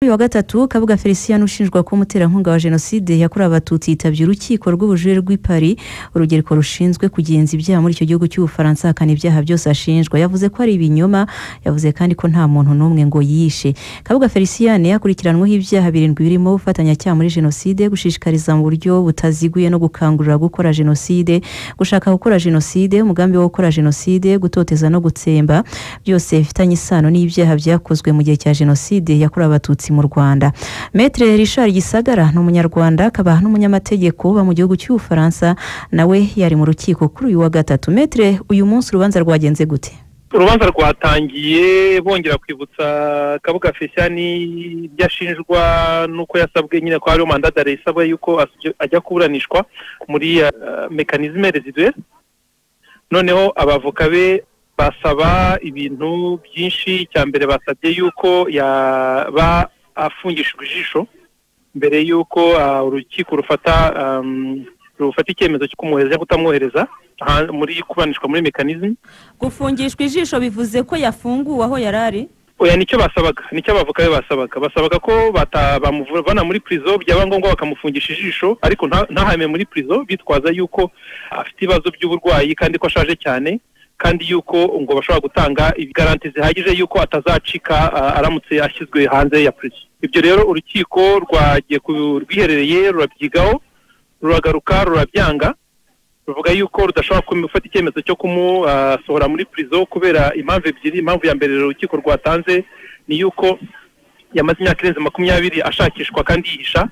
kuri wa gatatu Kabuga Felicien ushinjwa ko umuterankunga wa jenoside yakorewe abatutsi yitabye urukiko rw'ubujurire rw'i Paris urugereko rushinzwe kugenza ibyaha muri icyo gihugu cy'Ubufaransa akana ibyaha byose ashinjwa. Yavuze ko ari ibinyoma, yavuze kandi ko nta muntu n'umwe ngo yishe. Kabuga Felicien yakurikiranweho ibyaha 7 birimo ubufatanyacyaha muri jenoside, gushishikariza mu buryo butaziguye no gukangurira gukora jenoside, gushaka gukora jenoside, umugambi wo gukora jenoside, gutoteza no gutsemba, byose bifitanye isano n'ibyaha byakozwe mu gihe cya jenoside yakorewe abatutsi mu Rwanda. Maître Richard Gisagara ni umunyarwanda akaba n'umunyamategeko ba mu gihugu cy'Ubufaransa, nawe yari mu rukiko kuri uyu wa gatatu. Maître, uyu munsi urubanza rwagenze gute? Urubanza rwatangiye bongera kwibutsa Kabuga Felicien byashinjwa nuko yasabwe nyine ko ari mandat d'arrêt isabwa yuko ajya kuburanishwa muri mécanisme résiduel. Noneho abavoka be basaba ibintu byinshi. Cyambere basabye yuko yaba afungishijwe ijisho mbere yuko urukiko rufata icyemezo cyo kumwohereza cyangwa kutamwohereza muri kubanishwa muri mécanisme. Gufungishwa ijisho bivuze ko yafunguwe aho yarari? Oya, nicyo basabaga, nicyo abavoka be basabaga ko bamuvana muri prison, byaba ngombwa bakamufungisha ijisho ariko ntahame muri prison bitwaza yuko afite ibibazo by'uburwayi kandi ko ashaje cyane, kandi yuko ngo bashobora gutanga garanti zihagije yuko atazacika aramutse ashyizwe hanze ya prison. Ibyo rero urukiko rwagiye kurwiherereye rurabyigaho, ruragaruka rurabyanga, ruvuga yuko rudashobora gufata icyemezo cyo kumusohora muri prison kubera impamvu ebyiri. Impamvu ya mbere urukiko rwatanze ni yuko yamaze imyaka irenze 20 ashakishwa kandi yihisha,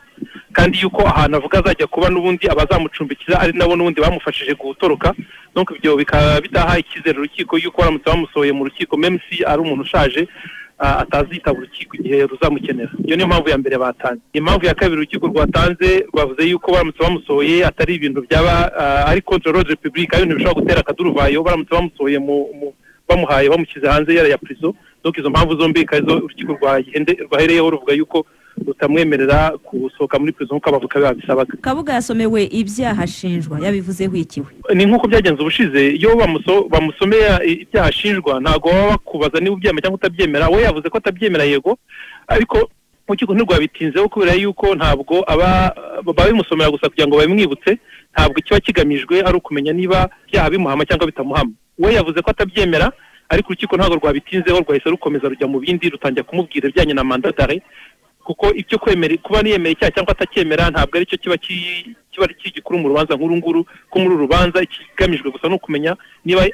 kandi yuko ahantu avuga azajya kuba n'ubundi abazamucumbikira ari nabo n'ubundi bamufashije gutoroka. Donc ibyo bikaba bidaha icyizere urukiko yuko baramutse bamusohoye mu rukiko même si ari umuntu ushaje atazitaba urukiko igihe ruzamukenera. Iyo niyo mpamvu ya mbere batanze. Impamvu ya kabiri urukiko rwatanze bavuze yuko baramutse bamusohoye atari ibintu byaba ari contre l'ordre public, ari ibintu bishobora gutera akaduruvayo baramutse bamusohoye bamuhaye bamukize hanze ya prison. Donc izo mpamvu zombi kazo urukiko rwahereyeho ruvuga yuko rutamwemerera gusohoka muri prison ko abavuka babisabaga. Kabuga yasomewe ibyaha ashinjwa, yabivuzeho ikiwe? Ni nkuko byagenze ubushize, iyo bamusomeye ibyaha ashinjwa ntago baba bakubaza niba ubyemera cyangwa utabyemera. We yavuze ko atabyemera yego, ariko urukiko ntirwabitinzeho kubera yuko ntabwo babimusomera gusa kugira ngo babimwibutse. Ntabwo kiba kigamijwe ari ukumenya niba byaha bimuhama cyangwa bitamuhama. We yavuze ko atabyemera ariko urukiko ntabwo rwabitinzeho, rwahise rukomeza rujya mu bindi rutangira kumubwira ibijyanye na mandat d'arrêt, kuko ibyo kwemera kuba niyemeye icyaha cyangwa atacyemera ntabwo ari cyo kiba ari kigikuru mu rubanza nkuru ko muri rubanza ikigamijwe gusa no kumenya niba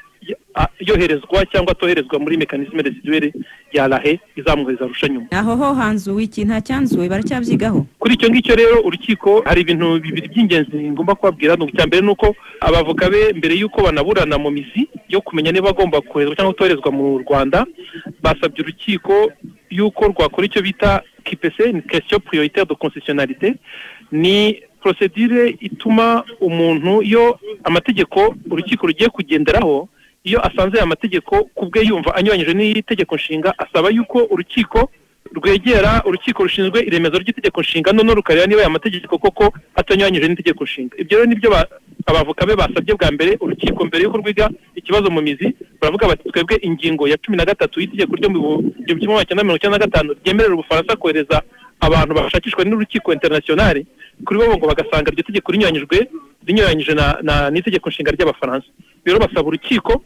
yoherezwa cyangwa atoherezwa muri mécanisme résiduel ya lahe izamuheza rusha nyuma. Aho ho hanzu wiki nta cyanzuwe baracyabyigaho. Kuri icyo ngicyo rero urukiko hari ibintu bibiri by'ingenzi ngomba kubabwira. Cyambere nuko abavoka be mbere yuko banaburana mu mizi yo kumenya niba agomba koherezwa cyangwa utoherezwa mu Rwanda, basabye urukiko yuko rwakora icyo bita KPC, une question prioritaire de constitutionnalité. Ni procédure ituma umuntu iyo amategeko urukiko rugiye kugenderaho, iyo asanze aya mategeko kubwe yumva anyuranyije n'itegeko nshinga, asaba yuko urukiko rwegera urukiko rushinzwe iremezo ry'itegeko nshinga none rukareba niba aya mategeko koko atanyuranyije n'itegeko nshinga. Ibyo rero nibyo abavoka be basabye bwa mbere urukiko mbere yuko rwiga ikibazo mu mizi. Baravuga bati twebwe ingingo ya 13 y'itegeko ryo mu 1995 ryemerera Ubufaransa kohereza abantu bashakishwa n'urukiko international, kuri bo ngo bagasanga iryo tegeko rinyuranyije n'itegeko nshinga ry'Abafaransa. Rero basaba urukiko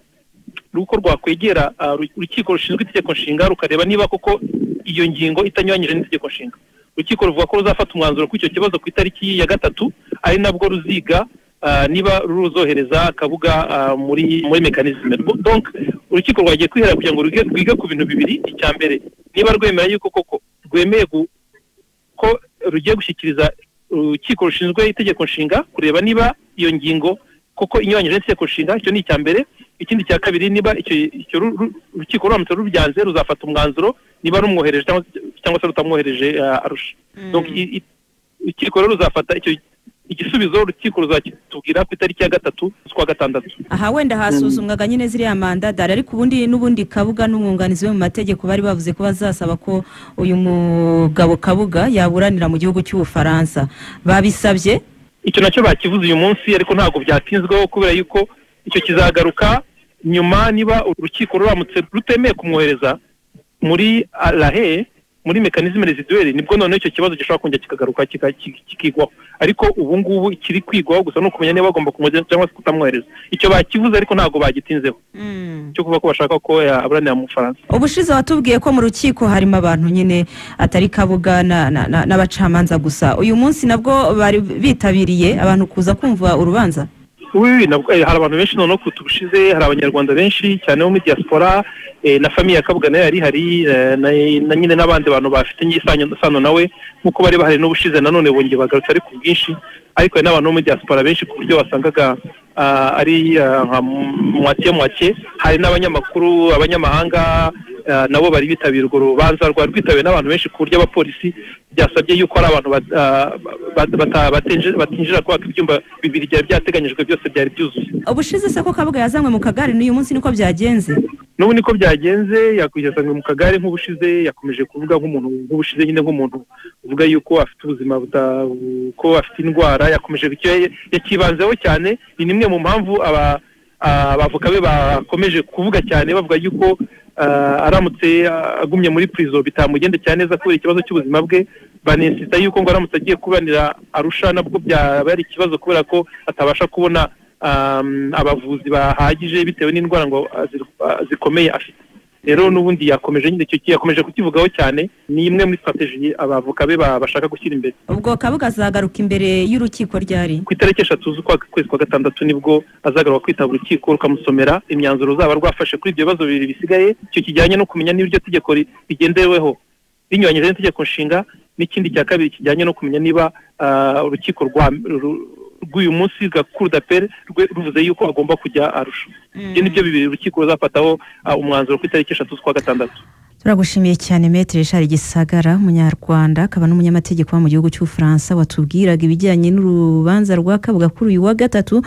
ruko rwakwegera urukiko rushinzwe itegeko nshinga rukareba niba koko iyo ngingo itanyuranyije n'itegeko nshinga. Urukiko ruvuga ko ruzafata umwanzuro kuri icyo kibazo ku itariki ya 3, ari nabwo ruziga niba ruzohereza Kabuga muri mécanisme. Donc urukiko rwagiye kwihera kugira ngo rwige ku bintu bibiri. Icyambere niba rwemera yuko koko rwemeye ko rugiye gushyikiriza urukiko rushinzwe itegeko nshinga kureba niba iyo ngingo koko inyuranyije n'itegeko nshinga. Icyo ni icyambere. Ikindi cya kabiri niba icyo urukiko ruramutse rubyanze ruzafata umwanzuro niba rumwohereje cyangwa se rutamwohereje Arusha. Donc urukiko rero ruzafata icyo igisubizo, urukiko ruzakitubwira ku itariki ya 3 z'ukwa gatandatu. Aha wenda hasuzumwaga nyine ziriya mandat d'arrêt, ariko n'ubundi Kabuga n'umwunganizi we mu mategeko bari bavuze ko bazasaba ko uyu mugabo Kabuga yaburanira mu gihugu cy'Ubufaransa. Babisabye icyo nacyo bakivuze uyu munsi, ariko ntabwo byatinzweho kubera yuko icyo kizagaruka nyuma niba urukiko ruramutse rutemeye kumwohereza muri lahe muri mekanizme residuelle nibwo none icyo kibazo gishobora kongera kikagaruka kikigwaho, ariko ubu ngubu ikiri kwigwaho gusa no kumenya niba bagomba kumujyana cyangwa se kutamwohereza. Icyo bakivuze ariko ntago bagitinzeho cyo kuvuga ko bashaka ko aburanira mu Faransa. Ubushize watubwiye ko mu rukiko harimo abantu nyine atari Kabuga n'abacamanza gusa, uyu munsi nabwo bari bitabiriye abantu kuza kumva urubanza? Hari abantu benshi noneho kutubushize, hari abanyarwanda benshi cyane bo muri diaspora, na famiye ya Kabuga nayo yari hari, na nyine n'abandi bantu bafite isano nawe nkuko bari bahari n'ubushize, nanone bongeye bagarutse ari ku bwinshi, ariko hari n'abantu bo muri diaspora benshi ku buryo wasangaga ari nka mwake. Hari n'abanyamakuru, abanyamahanga nabo bari bitabira urwo rubanza, rwari rwitabiwe n'abantu benshi ku buryo abapolisi byasabye yuko ari abantu batinjira kubaka ibyumba bibiri byari byateganyijwe byose byari byuzuye. Ubushize se ko Kabuga yazanywe mu kagare n'uyu munsi niko byagenze? N'ubu niko byagenze, yakwishyazanywe mu kagare nk'ubushize, yakomeje kuvuga nk'ubushize nyine nk'umuntu uvuga yuko afite ubuzima ko afite indwara, yakomeje yakibanzeho cyane. Ni nimwe mu mpamvu abavoka be bakomeje kuvuga cyane, bavuga yuko aramutse agumye muri prison bitamugendekera neza kubera ikibazo cy'ubuzima bwe. Banesita yuko ngo aramutse agiye kubanira Arusha nabwo byaba ari ikibazo kubera ko atabasha kubona abavuzi bahagije bitewe n'indwara ngo zikomeye afite. Rero n'ubundi yakomeje nyine icyo yakomeje kukivugaho cyane, ni imwe muri strategy abavoka be bashaka gushyira imbere. Ubwo Kabuga azagaruka imbere y'urukiko ryari? Ku itariki 3 z'ukwezi kwa gatandatu nibwo azagaruka kwitaba urukiko rukamusomera imyanzuro ruzaba rwafashe kuri ibyo bibazo bibiri bisigaye, icyo kijyanye no kumenya niba iryo tegeko rigendeweho rinyuranyije n'itegeko nshinga, n'ikindi cya kabiri kijyanye no kumenya niba urukiko rw'uyu munsi rwa Cour d'appel ruvuze yuko agomba kujya Arusha. Ibyo nibyo bibiri urukiko ruzafataho umwanzuro ku itariki 3 z'ukwa gatandatu. Turagushimiye cyane Maître Richard Gisagara, umunyarwanda akaba n'umunyamategeko mu gihugu cy'u France, watubwiraga ibijyanye n'urubanza rwa Kabuga kuri uyu wa gatatu.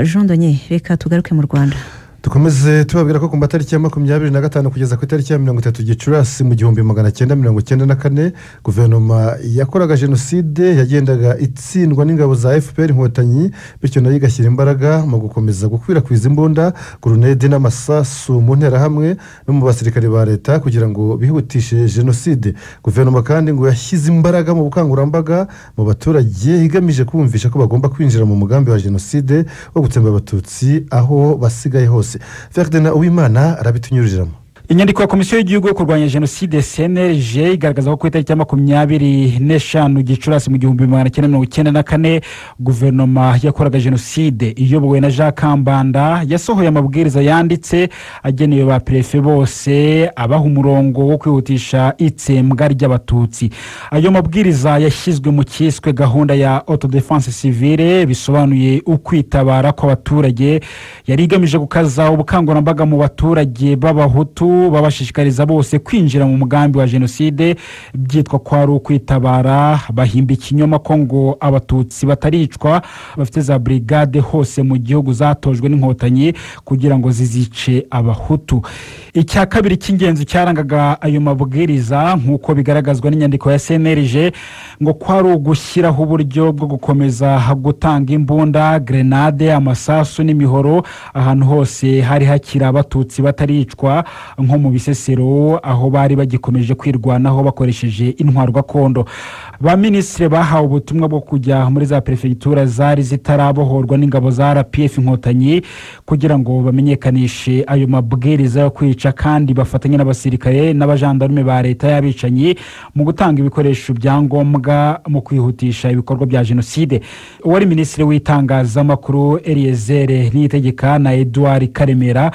Jean Donnier, reka tugaruke mu Rwanda. Dukomeze tubabwira ko ku matariki ya 25 kugeza ku itariki ya 30 Gicurasi mu 1994 guverinoma yakoraga jenoside yagendaga itsindwa n'ingabo za FPR Inkotanyi, bityo nayo igashyira imbaraga mu gukomeza gukwirakwiza imbunda, grenade n'amasasu mu nterahamwe no mu basirikare ba leta kugira ngo bihutishe jenoside. Guverinoma kandi ngo yashyize imbaraga mu bukangurambaga mu baturage igamije kumvisha ko bagomba kwinjira mu mugambi wa jenoside wo gutsemba abatutsi aho basigaye hose. Ferdinand Uwimana arabitunyuriramo. Inyandiko ya Komisiyo y'Igihugu yo kurwanya Jenoside CNLG igaragaza ko ku itariki ya 25 Gicurasi mu 1994 guverinoma yakoraga jenoside iyobowe na Jean Kambanda yasohoye amabwiriza yanditse agenewe ba prefe bose abaha umurongo wo kwihutisha itsembwa ry'abatutsi. Ayo mabwiriza yashyizwe mu cyiswe gahunda ya autodefense civile, bisobanuye ukwitabara kw'abaturage, yari igamije gukaza ubukangurambaga mu baturage b'abahutu babashishikariza bose kwinjira mu mugambi wa jenoside, byitwa ko ari ukwitabara. Bahimba ikinyoma ko ngo abatutsi bataricwa, bafite za brigade hose mu gihugu zatojwe n'inkotanyi kugira ngo zizice abahutu. Icya kabiri cy'ingenzi cyarangaga ayo mabwiriza nk'uko bigaragazwa n'inyandiko ya CNLG ngo kwari ugushyiraho uburyo bwo gukomeza gutanga imbunda, grenade, amasasu n'imihoro ahantu hose hari hakira abatutsi bataricwa, nko mu Bisesero aho bari bagikomeje kwirwanaho bakoresheje intwaro gakondo. Ba ministre bahawe ubutumwa bwo kujya muri za prefectura zari zitarabohorwa n'ingabo za RPF Inkotanyi kugira ngo bamenyekanishe ayo mabwiriza yo kwica, kandi bafatanye n'abasirikare n'abajandarume ba leta y'abicanyi mu gutanga ibikoresho bya ngombwa mu kwihutisha ibikorwa bya jenoside. Uwari ministre w'itangazamakuru Eliezer Niyitegeka na Edouard Karemera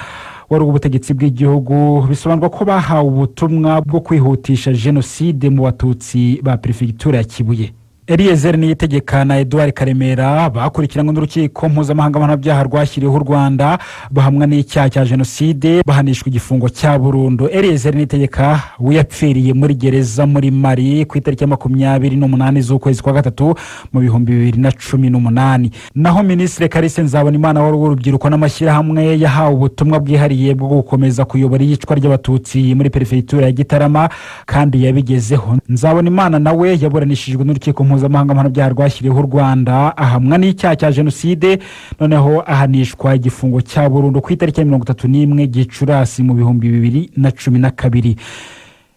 wari ubutegetsi bw'igihugu bisobanurwa ko bahawe ubutumwa bwo kwihutisha jenoside mu batutsi ba prefecture ya Kibuye. Eliezer Niyitegeka na Edouard Karemera bakurikiranywe n'urukiko mpuzamahanga mpanabyaha rwashyiriweho u Rwanda bahamwa n'icyaha cya jenoside, bahanishwa igifungo cya burundu. Eliezer Niyitegeka yapfiriye muri gereza muri Mali ku itariki ya 28 z'ukwezi kwa gatatu mu 2018. Naho Ministre Kalise Nzabonimana wari urubyiruko n'amashyirahamwe yahawe ubutumwa bwihariye bwo gukomeza kuyobora iyicwa ry'abatutsi muri perefegitura ya Gitarama, kandi yabigezeho. Nzabonimana nawe yaburanishijwe n'urukiko mpuzamahanga mpanabyaha rwashyiriweho u Rwanda ahamwa n'icyaha cya jenoside, noneho ahanishwa igifungo cya burundu ku itariki ya 31 Gicurasi mu 2012.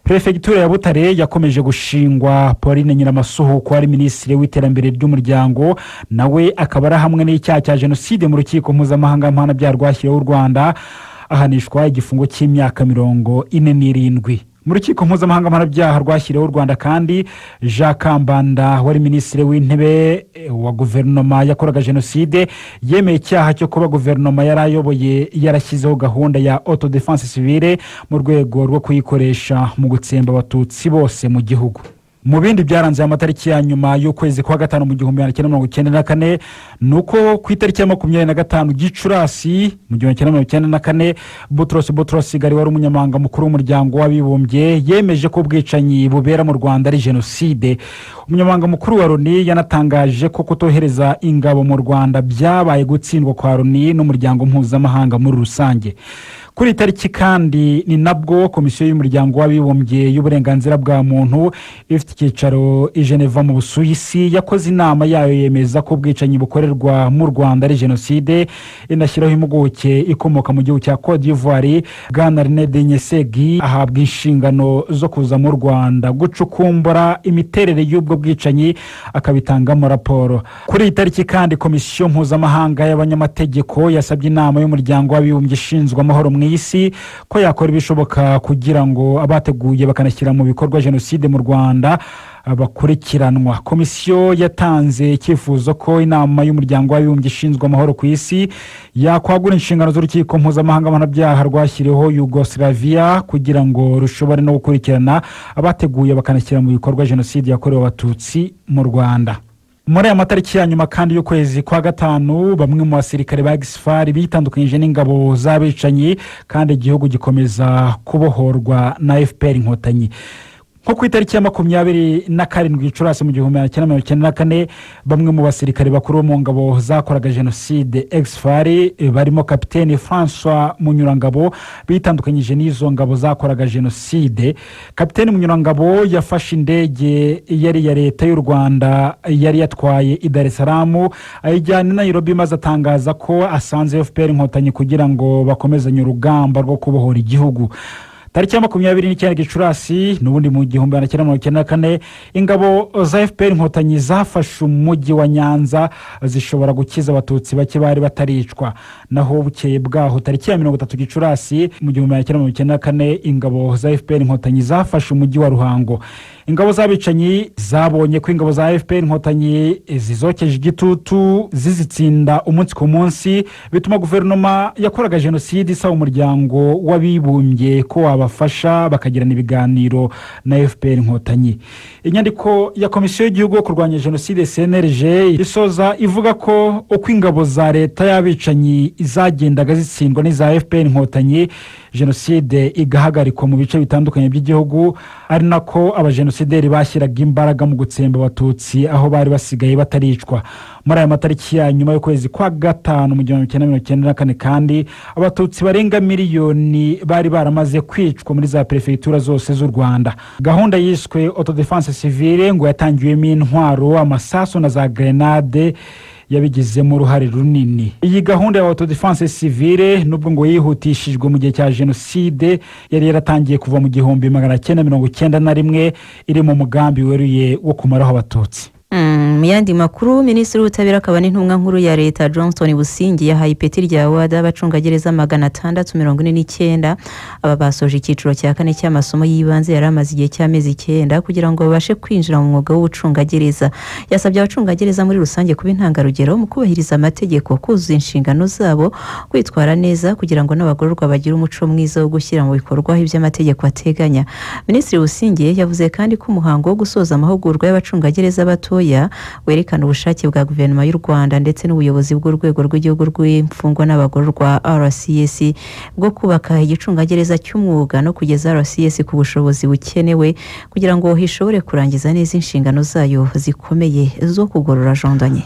Perefegitura ya Butare yakomeje gushingwa Pauline Nyiramasuhu ko ari minisitiri w'iterambere ry'umuryango, nawe akaba ari hamwe n'icyaha cya jenoside mu rukiko mpuzamahanga mpanabyaha rwashyiriweho u Rwanda, ahanishwa igifungo cy'imyaka 47. Mu rukiko mpuzamahanga mpanabyaha rwashyiriweho u Rwanda kandi Jean Kambanda wari minisitiri w'intebe wa guverinoma yakoraga jenoside yemeye icyaha cyo kuba guverinoma yarayoboye yarashyizeho gahunda ya autodefense civile mu rwego rwo kuyikoresha mu gutsemba abatutsi bose mu gihugu. Mu bindi byaranze amatariki ya nyuma y'ukwezi kwa gatanu mu 1994 nuko ku itariki ya 25 Gicurasi mu 1994 Boutros Ghali wari umunyamabanga mukuru w'umuryango w'abibumbye yemeje ko ubwicanyi bubera mu Rwanda ari jenoside. Umunyamabanga mukuru wa Loni yanatangaje ko kutohereza ingabo mu Rwanda byabaye gutsindwa kwa Loni n'umuryango mpuzamahanga muri rusange. Kuri itariki kandi ni nabwo komisiyo y'umuryango w'abibumbye y'uburenganzira bwa muntu ifite icyicaro i Geneva mu Busuwisi yakoze inama yayo yemeza ko ubwicanyi bukorerwa mu Rwanda ari jenoside, inashyiraho impuguke ikomoka mu gihugu cya Côte d'Ivoire Bwana René Denyesegi ahabwa inshingano zo kuza mu Rwanda gucukumbura imiterere y'ubwo bwicanyi akabitangamo raporo. Kuri itariki kandi komisiyo mpuzamahanga y'abanyamategeko yasabye inama y'umuryango w'abibumbye ishinzwe amahoro mu isi ko yakora ibishoboka kugira ngo abateguye bakanashyira mu bikorwa jenoside mu Rwanda bakurikiranwa. Komisiyo yatanze icyifuzo ko inama y'umuryango w'abibumbye ishinzwe amahoro ku isi yakwagura inshingano z'urukiko mpuzamahanga mpanabyaha rwashyiriweho Yugoslavia kugira ngo rushobore no gukurikirana abateguye bakanashyira mu bikorwa jenoside yakorewe abatutsi mu Rwanda. Muri aya matariki ya nyuma kandi y'ukwezi kwa gatanu bamwe mu basirikare ba Gisfari bitandukanyije n'ingabo z'abicanyi kandi igihugu gikomeza kubohorwa na FPR Inkotanyi. Nko ku itariki ya 27 Gicurasi mu 1994 bamwe mu basirikare bakuru mu ngabo zakoraga jenoside Gisfari barimo Kapiteni François Munyurangabo bitandukanyije n'izo ngabo zakoraga jenoside. Kapiteni Munyurangabo yafashe indege yari ya leta y'u Rwanda yari yatwaye i Dar es Salaam ayijyana Nairobi maze atangaza ko asanze FPR Inkotanyi kugira ngo bakomezanye urugamba rwo kubohora igihugu. Tariki ya 29 Gicurasi n'ubundi mu 1994 ingabo za FPR Inkotanyi zafashe umujyi wa Nyanza zishobora gukiza abatutsi bake bari bataricwa. Naho bukeye bwaho tariki ya 30 Gicurasi mu 1994 ingabo za FPR Inkotanyi zafashe umujyi wa Ruhango. Ingabo z'abicanyi zabonye ko ingabo za FPR Inkotanyi zizokeje igitutu zizitsinda umunsi ku munsi, bituma guverinoma yakoraga jenoside isaba umuryango w'abibumbye ko abafasha bakagirana ibiganiro na FPR Inkotanyi. Inyandiko ya komisiyo y'igihugu yo kurwanya jenoside CNRG isoza ivuga ko uko ingabo za leta y'abicanyi izagendaga zitsindwa n'iza FPR Inkotanyi, jenoside igahagarikwa mu bice bitandukanye by'igihugu, ari nako abajenosideri bashyiraga imbaraga mu gutsemba abatutsi aho bari basigaye bataricwa. Muri aya matariki ya nyuma y'ukwezi kwa gatanu mu 1994 kandi abatutsi barenga miliyoni bari baramaze kwicwa muri za prefegitura zose z'u Rwanda. Gahunda yiswe autodefense civile ngo yatangiwemo intwaro, amasasu na za grenade yabigizemo uruhare runini. Iyi gahunda ya autodefense civile nubwo ngo yihutishijwe mu gihe cya jenoside yari yaratangiye kuva mu 1991 iri mu mugambi weruye wo kumaraho abatutsi. Mu yandi makuru, Minisitiri w'Ubutabera akaba n'intumwa nkuru ya leta Johnston Busingi yahaye ipeti rya wada abacungagereza 649 aba basoje icyiciro cya 4 cy'amasomo y'ibanze yari amaze igihe cy'amezi 9 kugira ngo babashe kwinjira mu mwuga w'ubucungagereza. Yasabye abacungagereza muri rusange kuba intangarugero mu kubahiriza amategeko, kuzuza inshingano zabo, kwitwara neza kugira ngo n'abagororwa bagire umuco mwiza wo gushyira mu bikorwa ibyo amategeko ateganya. Minisitiri Busingi yavuze kandi ko umuhango wo gusoza amahugurwa y'abacungagereza bato werekana ubushake bwa guverinoma y'u Rwanda ndetse n'ubuyobozi bw'urwego rw'igihugu rw'imfungwa n'abagororwa RCS bwo kubaka igicungagereza cy'umwuga no kugeza RCS ku bushobozi bukenewe kugira ngo ishobore kurangiza neza inshingano zayo zikomeye zo kugorora jondanye.